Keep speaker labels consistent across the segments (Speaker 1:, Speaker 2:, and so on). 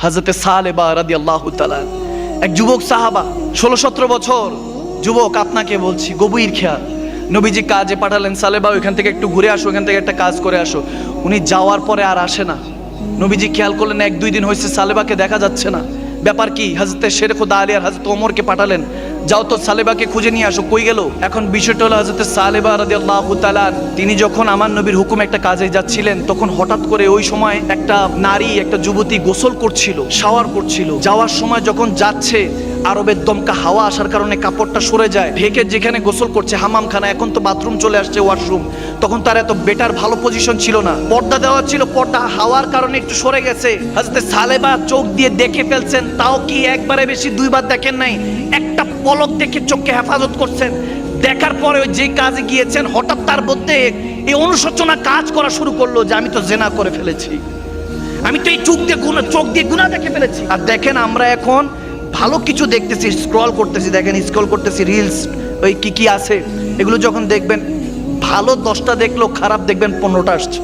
Speaker 1: হযরতে সালেবা রাদিয়াল্লাহু তাআলা, এক যুবক সাহাবা, 16-17 বছর যুবক। আপনাকে বলছি গভীর খেয়াল, নবীজি কাজে পাঠালেন, সালেবা ওইখান থেকে একটু ঘুরে আসো, ওইখান থেকে একটা কাজ করে আসো। উনি যাওয়ার পরে আর আসে না। নবীজি খেয়াল করলেন 1-2 দিন হয়েছে সালেবাকে দেখা যাচ্ছে না, ব্যাপার কি? হযরতে শেরে খুদা আলী আর হযরত ওমরকে পাঠালেন, যাও তো সালেবাকে খুঁজে নিয়ে আসো। কই গেল? এখন বিষয়টা হলো হযরতে সালেবা রাদিয়াল্লাহু তাআলা তিনি যখন আমার নবীর হুকুমে একটা কাজে যাচ্ছিলেন, তখন হঠাৎ করে ওই সময় একটা নারী, একটা যুবতী গোসল করছিল, শাওয়ার করছিল। যাওয়ার সময় যখন যাচ্ছে, আরবের দমকা হাওয়া আসার কারণে কাপড়টা সরে যায়, ঢেকে যেখানে গোসল করছে হামামখানা, এখন তো বাথরুম চলে আসছে, ওয়াশরুম, তখন তার এত বেটার ভালো পজিশন ছিল না, পর্দা দেওয়া ছিল, পর্দা হাওয়ার কারণে একটু সরে গেছে। হযরতে সালেবা চোখ দিয়ে দেখে ফেলছেন, তাও কি একবারে বেশি, 2 বার দেখেন নাই, একটা পলক দেখে চোখকে হেফাজত করছেন। দেখার পরে ওই যে কাজে গিয়েছেন, হঠাৎ তার মধ্যে এই অনুশোচনা কাজ করা শুরু করলো যে আমি তো জেনা করে ফেলেছি, আমি তো এই চোখ দিয়ে গুনাহ দেখে ফেলেছি। আর দেখেন আমরা এখন ভালো কিছু দেখতেছি, স্ক্রল করতেছি, দেখেন স্ক্রল করতেছি রিলস, ওই কি আছে এগুলো যখন দেখবেন, ভালো 10টা দেখলো, খারাপ দেখবেন 15টা আসছে।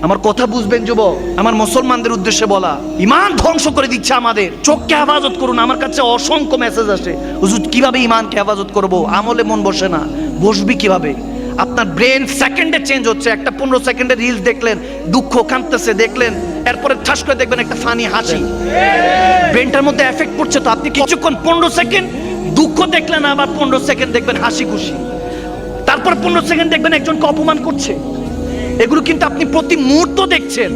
Speaker 1: আমার কথা বুঝবেন যুবক, আমার মুসলমানদের উদ্দেশ্যে বলা, ঈমান ধ্বংস করে দিচ্ছে আমাদের। চোখকে হেফাজত করুন। আমার কাছে অসংখ্য মেসেজ আসে, হুজুর কিভাবে ঈমানকে হেফাজত করব? আমলে মন বসে না, বসবি কিভাবে? আপনার ব্রেন সেকেন্ডে চেঞ্জ হচ্ছে। একটা 15 সেকেন্ডের রিলস দেখলেন, দুঃখ কাঁদতেছে দেখলেন, এরপরে ঠাস করে দেখবেন একটা ফানি হাসি, ব্রেনটার মধ্যে এফেক্ট পড়ছে। তো আপনি কিছুক্ষণ 15 সেকেন্ড দুঃখ দেখলেন, আবার 15 সেকেন্ড দেখবেন হাসি খুশি, তারপর 15 সেকেন্ড দেখবেন একজনকে অপমান করছে। এগুলো কিন্তু আপনি প্রতি মুহূর্ত দেখছেন।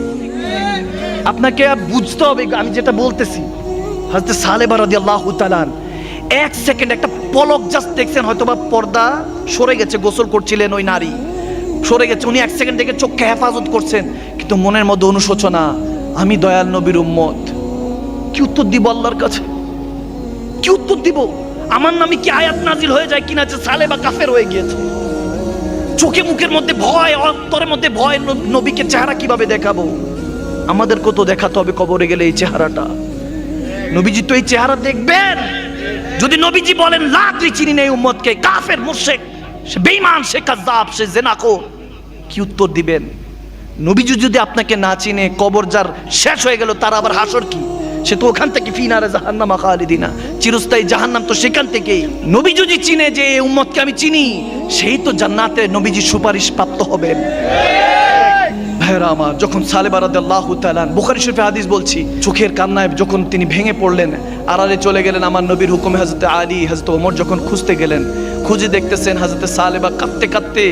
Speaker 1: আপনাকে বুঝতে হবে আমি যেটা বলতেছি। হযরত সালেবা রাদিয়াল্লাহু তাআলা 1 সেকেন্ড একটা পলক জাস্ট দেখছেন, হয়তোবা পর্দা সরে গেছে, গোসল করছিলেন, ওই নারী সরে গেছে, উনি 1 সেকেন্ড দেখে চোখকে হেফাজত করছেন, কিন্তু মনের মধ্যে অনুশোচনা, আমি দয়াল নবীর উম্মত। কি উত্তর দিব আল্লাহর কাছে? কি উত্তর দিব? আমার নামে কি আয়াত নাজিল হয়ে যায় কিনা যে সালেবা কাফের হয়ে গিয়েছে? চোখে মুখের মধ্যে ভয়, অন্তরের মধ্যে ভয়, নবীকে চেহারা কিভাবে দেখাবো? আমাদেরকে তো দেখাতে হবে কবরে গেলে এই চেহারাটা। নবীজি তো এই চেহারা দেখবেন। যদি নবীজি বলেন লা তুই চিনি নেই উম্মতকে, কাফের, মুশরিক, সে বেঈমান, সে কাযযাব, সে জিনাখোর, কি উত্তর দিবেন? নবীজি যদি আপনাকে না চিনে, কবর যার শেষ হয়ে গেল, তার আবার হাসর কি? সে তো ওখান থেকে ফিনারে জাহান্নামা খালিদিনা, চিরস্থায়ী জাহান্নাম তো সেখান থেকেই। নবী যদি চিনে যে এই উম্মতকে আমি চিনি, সেই তো জান্নাতে নবীজি সুপারিশ প্রাপ্ত হবেন। ভাইরা আমার, যখন সালেবা রাদিয়াল্লাহু তাআলা, বুখারী শরীফে হাদিস বলছি, চোখের কান্নায় যখন তিনি ভেঙে পড়লেন, আড়ালে চলে গেলেন আমার নবীর হুকুমে। হযরত আলী, হযরত ওমর যখন খুঁজতে গেলেন, খুঁজে দেখতেছেন হযরত সালেবা কাঁদতে কাঁদতে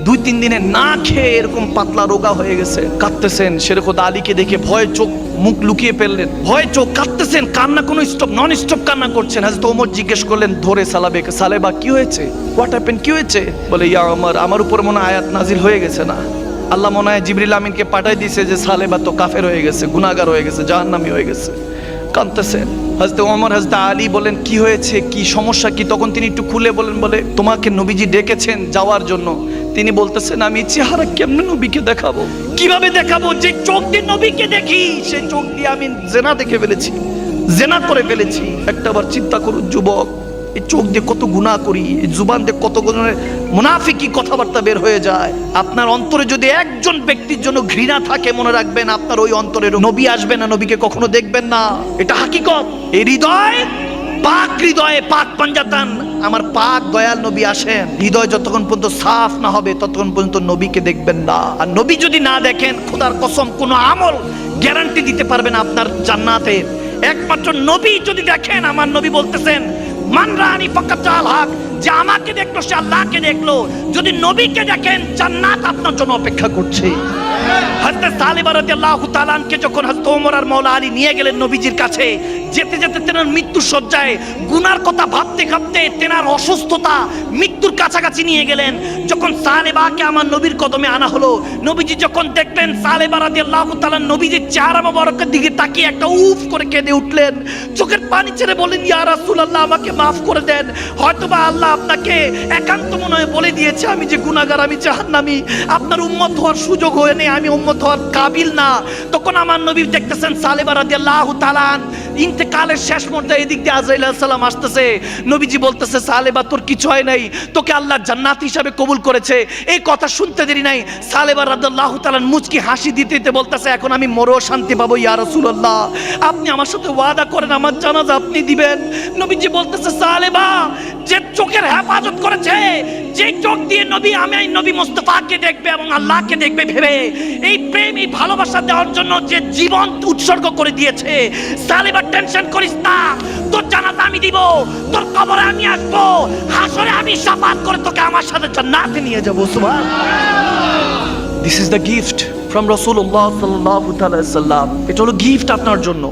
Speaker 1: 2-3 দিনে না খেয়ে এরকম পাতলা রোগা হয়ে গেছে, কাঁদতেছেন। শেরে খুদা আলীকে দেখে ভয়ে চোখ মুখ লুকিয়ে ফেললেন, ভয়ে চোখ, কাঁদতেছেন, কান্না কোনো স্টপ, নন স্টপ কান্না করছেন। হযরত ওমর জিজ্ঞেস করলেন ধরে সালেবাকে, সালেবা কি হয়েছে? হোয়াট হ্যাপেন, কি হয়েছে? বলে ইয়া ওমর, আমার উপর মনে আয়াত নাজিল হয়ে গেছে না, আল্লাহ মনে হয় জিবরিল আমিনকে পাঠাই দিয়েছে যে সালেবা তো কাফের হয়ে গেছে, গুনাহগার হয়ে গেছে, জাহান্নামী হয়ে গেছে। কাঁদতেছেন হযরত ওমর, হযরত আলী বলেন কি হয়েছে, কি সমস্যা কি? তখন তিনি একটু খুলে বলেন, বলে তোমাকে নবীজি ডেকেছেন যাওয়ার জন্য। তিনি বলতেছেন আমি চেহারা কেমনে নবীকে দেখাবো, কিভাবে দেখাবো? যে চোখ দিয়ে নবীকে দেখি, সেই চোখ দিয়ে আমি জেনা দেখে ফেলেছি, জেনা করে ফেলেছি। একটাবার চিন্তা করুন যুবক, এই চোখ দিয়ে কত গুনাহ করি, এই জুবান দিয়ে কত গুণের মুনাফিকি কথাবার্তা বের হয়ে যায়। আপনার অন্তরে যদি একজন ব্যক্তির জন্য ঘৃণা থাকে, মনে রাখবেন আপনার ওই অন্তরে নবী আসবে না, নবীকে কখনো দেখবেন না। এটা হাকিকত। এই হৃদয় পাক, হৃদয়ে পাক পাঞ্জাতান, আমার পাক দয়াল নবী আসেন। হৃদয় যতক্ষণ পর্যন্ত সাফ না হবে, ততক্ষণ পর্যন্ত নবীকে দেখবেন না। আর নবী যদি না দেখেন, খোদার কসম কোনো আমল গ্যারান্টি দিতে পারবে না আপনার জান্নাতের। একমাত্র নবী যদি দেখেন, আমার নবী বলতেছেন মান রানি ফাকাত আল হক, যে আমাকে দেখলো সে আল্লাহকে দেখলো। যদি নবীকে দেখেন, জান্নাত আপনার জন্য অপেক্ষা করছে। হযরত সালেবা রাদিয়াল্লাহু তাআলা কে যখন হযরত ওমর আর মাওলা আলী নিয়ে গেলেন নবীজির কাছে, যেতে যেতে তেনার মৃত্যু সজ্জায় গুনার কথা ভাবতে ভাবতে তেনার অসুস্থতা মৃত্যুর কাছাকাছি নিয়ে গেলেন। যখন সালেবাকে আমার নবীর কদমে আনা হলো, নবীজি যখন দেখলেন সালেবা রাদিয়াল্লাহু তাআলা নবীজির চেহারা মোবারকের দিকে তাকিয়ে একটা উফ করে কেঁদে উঠলেন, চোখের পানি ছেড়ে বলেন ইয়া রাসূলুল্লাহ, আমাকে মাফ করে দেন। হয়তোবা আল্লাহ আপনাকে একান্ত মনে হয় বলে দিয়েছে আমি যে গুনাহগার, আমি জাহান্নামী, আপনার উম্মত হওয়ার সুযোগ হয়নি, আমি উম্মত হওয়ার কাবিল না। তখন আমার নবী দেখতেছেন সালেবা রাদিয়াল্লাহু তাআলা ইন্তেকালের শেষ মুহূর্তে এদিক দিয়ে আজরাইল আলাইহিস সালাম আসতেছে, নবীজি বলতেছে সালেবা তোর কিছু হয় নাই, তোকে আল্লাহ জান্নাত হিসাবে কবুল করেছে। এই কথা শুনতে দেরি নাই, সালেবা রাদিয়াল্লাহু তাআলা মুচকি হাসি দিতে দিতে বলতেছে এখন আমি মরও শান্তি পাবো ইয়া রাসূলুল্লাহ, আপনি আমার সাথে ওয়াদা করেন আমার জানাজা আপনি দিবেন। নবীজি বলতেছে সালেবা যে চোখের হেফাজত করেছে, যে চোখ দিয়ে নবী আমি নবী মুস্তাফাকে দেখবে এবং আল্লাহকে দেখবে ভেবে এই প্রেম এই ভালোবাসা দেওয়ার জন্য যে জীবন উৎসর্গ করে দিয়েছে, সালেবা টেনশন করিস না, তোর জানাজা আমি দিব, তোর কবরে আমি আসবো, হাসরে আমি শাফাত করে তোকে আমার সাথে জান্নাতে নিয়ে যাবো। সুবহানাল্লাহ। This is the gift from রাসূলুল্লাহ সাল্লাল্লাহু তাআলা আলাইহি ওয়াসাল্লাম। এটা হলো গিফট আপনার জন্য।